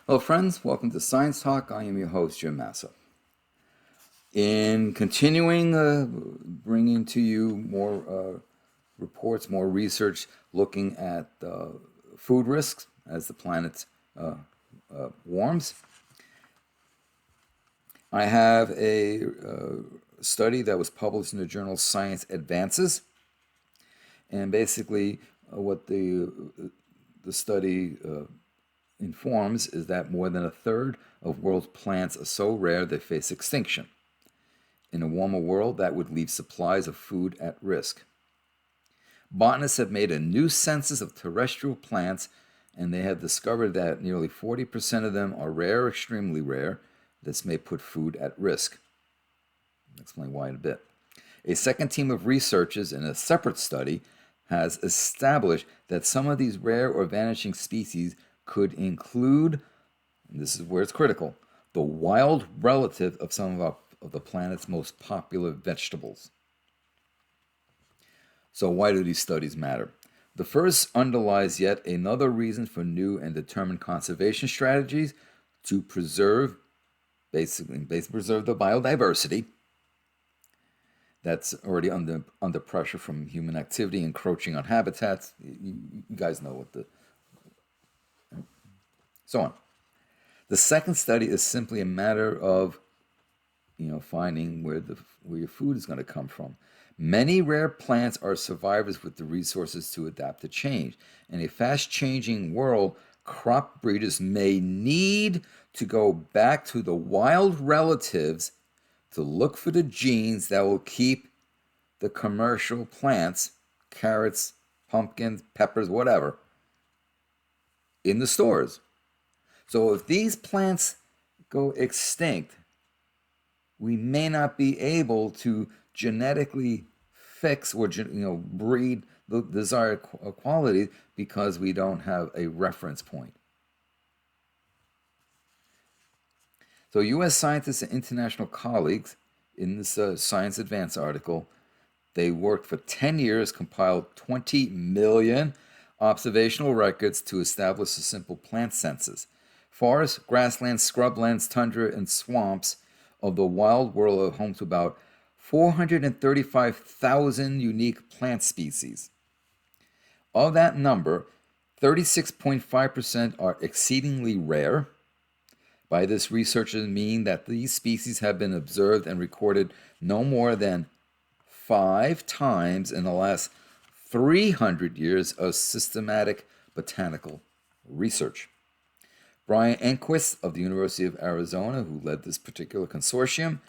Hello, friends. Welcome to Science Talk. I am your host, Jim Massa. In continuing bringing to you more reports, more research looking at food risks as the planet warms, I have a study that was published in the journal Science Advances, and basically what the study informs is that more than a third of world's plants are so rare they face extinction. In a warmer world, that would leave supplies of food at risk. Botanists have made a new census of terrestrial plants, and they have discovered that nearly 40% of them are rare or extremely rare. This may put food at risk. I'll explain why in a bit. A second team of researchers in a separate study has established that some of these rare or vanishing species could include, and this is where it's critical, the wild relative of some of the planet's most popular vegetables. So why do these studies matter? The first underlies yet another reason for new and determined conservation strategies to basically preserve the biodiversity that's already under pressure from human activity, encroaching on habitats. You guys know what so on. The second study is simply a matter of finding where your food is going to come from. Many rare plants are survivors with the resources to adapt to change. In a fast-changing world, crop breeders may need to go back to the wild relatives to look for the genes that will keep the commercial plants, carrots, pumpkins, peppers, whatever, in the stores. So if these plants go extinct, we may not be able to genetically fix or breed the desired quality because we don't have a reference point. So U.S. scientists and international colleagues in this Science Advance article, they worked for 10 years, compiled 20 million observational records to establish a simple plant census. Forests, grasslands, scrublands, tundra, and swamps of the wild world are home to about 435,000 unique plant species. Of that number, 36.5% are exceedingly rare. By this, researchers mean that these species have been observed and recorded no more than 5 times in the last 300 years of systematic botanical research. Brian Enquist of the University of Arizona, who led this particular consortium,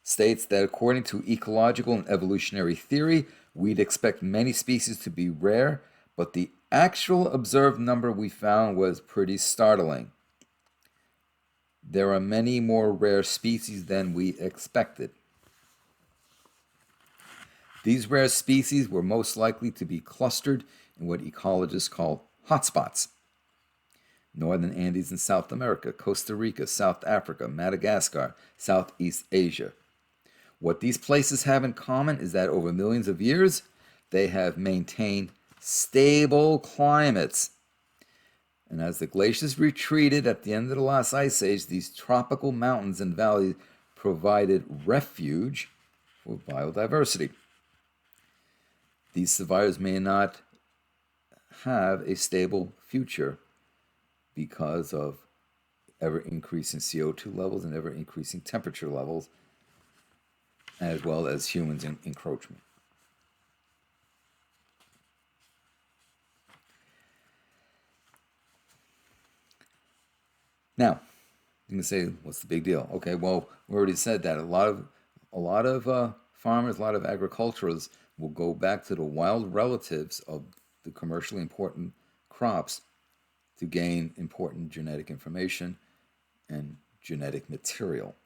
states that according to ecological and evolutionary theory, we'd expect many species to be rare, but the actual observed number we found was pretty startling. There are many more rare species than we expected. These rare species were most likely to be clustered in what ecologists call hotspots. Northern Andes in South America, Costa Rica, South Africa, Madagascar, Southeast Asia. What these places have in common is that over millions of years, they have maintained stable climates. And as the glaciers retreated at the end of the last ice age, these tropical mountains and valleys provided refuge for biodiversity. These survivors may not have a stable future because of ever-increasing CO2 levels and ever-increasing temperature levels, as well as humans' encroachment. Now, you can say, what's the big deal? Okay, well, we already said that a lot of farmers, a lot of agriculturists will go back to the wild relatives of the commercially important crops to gain important genetic information and genetic material.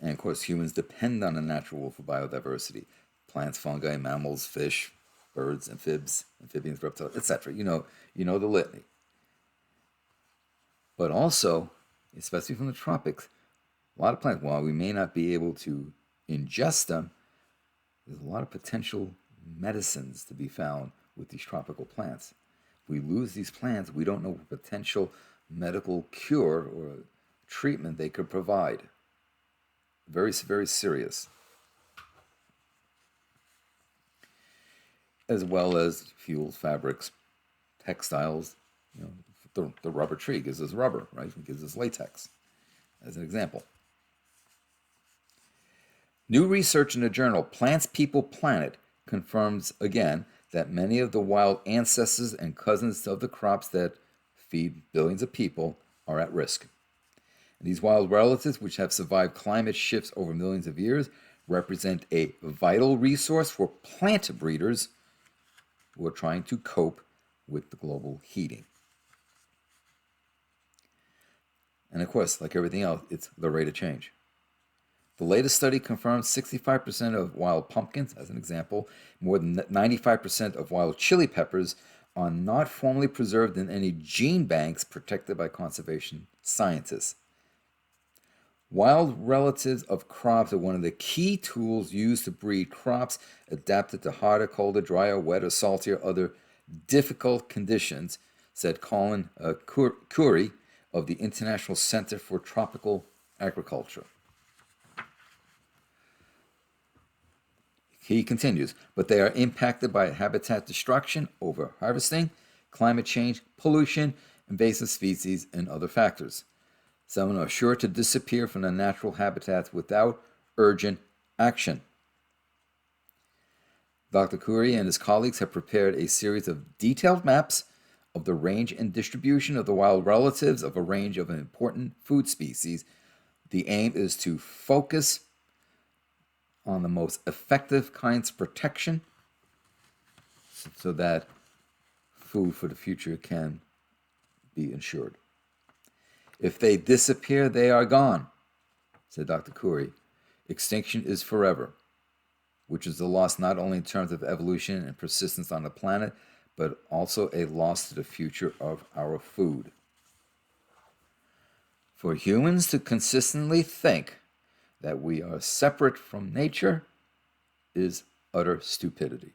And of course, humans depend on the natural world for biodiversity. Plants, fungi, mammals, fish, birds, amphibians, reptiles, etc. You know the litany. But also, especially from the tropics, a lot of plants, while we may not be able to ingest them, there's a lot of potential medicines to be found with these tropical plants. If we lose these plants, we don't know what potential medical cure or treatment they could provide. Very, very serious. As well as fuels, fabrics, textiles. The rubber tree gives us rubber, right? It gives us latex, as an example. New research in the journal Plants, People, Planet confirms again that many of the wild ancestors and cousins of the crops that feed billions of people are at risk. And these wild relatives, which have survived climate shifts over millions of years, represent a vital resource for plant breeders who are trying to cope with the global heating. And of course, like everything else, it's the rate of change. The latest study confirms 65% of wild pumpkins, as an example, more than 95% of wild chili peppers are not formally preserved in any gene banks protected by conservation scientists. Wild relatives of crops are one of the key tools used to breed crops adapted to hotter, colder, drier, wetter, saltier, other difficult conditions, said Colin Curry of the International Center for Tropical Agriculture. He continues, but they are impacted by habitat destruction, over-harvesting, climate change, pollution, invasive species, and other factors. Some are sure to disappear from their natural habitats without urgent action. Dr. Curry and his colleagues have prepared a series of detailed maps of the range and distribution of the wild relatives of a range of important food species. The aim is to focus on the most effective kinds of protection so that food for the future can be ensured. If they disappear, they are gone, said Dr. Curry. Extinction is forever, which is a loss not only in terms of evolution and persistence on the planet, but also a loss to the future of our food. For humans to consistently think that we are separate from nature is utter stupidity.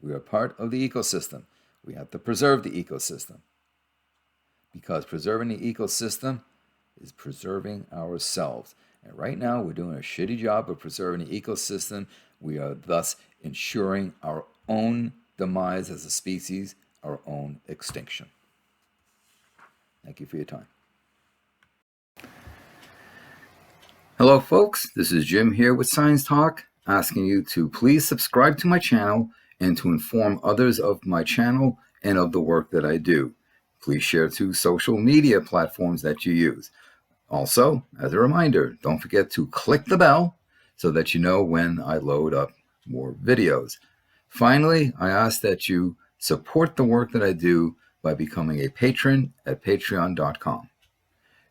We are part of the ecosystem. We have to preserve the ecosystem. Because preserving the ecosystem is preserving ourselves. And right now, we're doing a shitty job of preserving the ecosystem. We are thus ensuring our own demise as a species, our own extinction. Thank you for your time. Hello, folks. This is Jim here with Science Talk, asking you to please subscribe to my channel and to inform others of my channel and of the work that I do. Please share to social media platforms that you use. Also, as a reminder, don't forget to click the bell so that you know when I load up more videos. Finally, I ask that you support the work that I do by becoming a patron at patreon.com.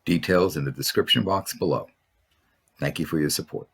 Details in the description box below. Thank you for your support.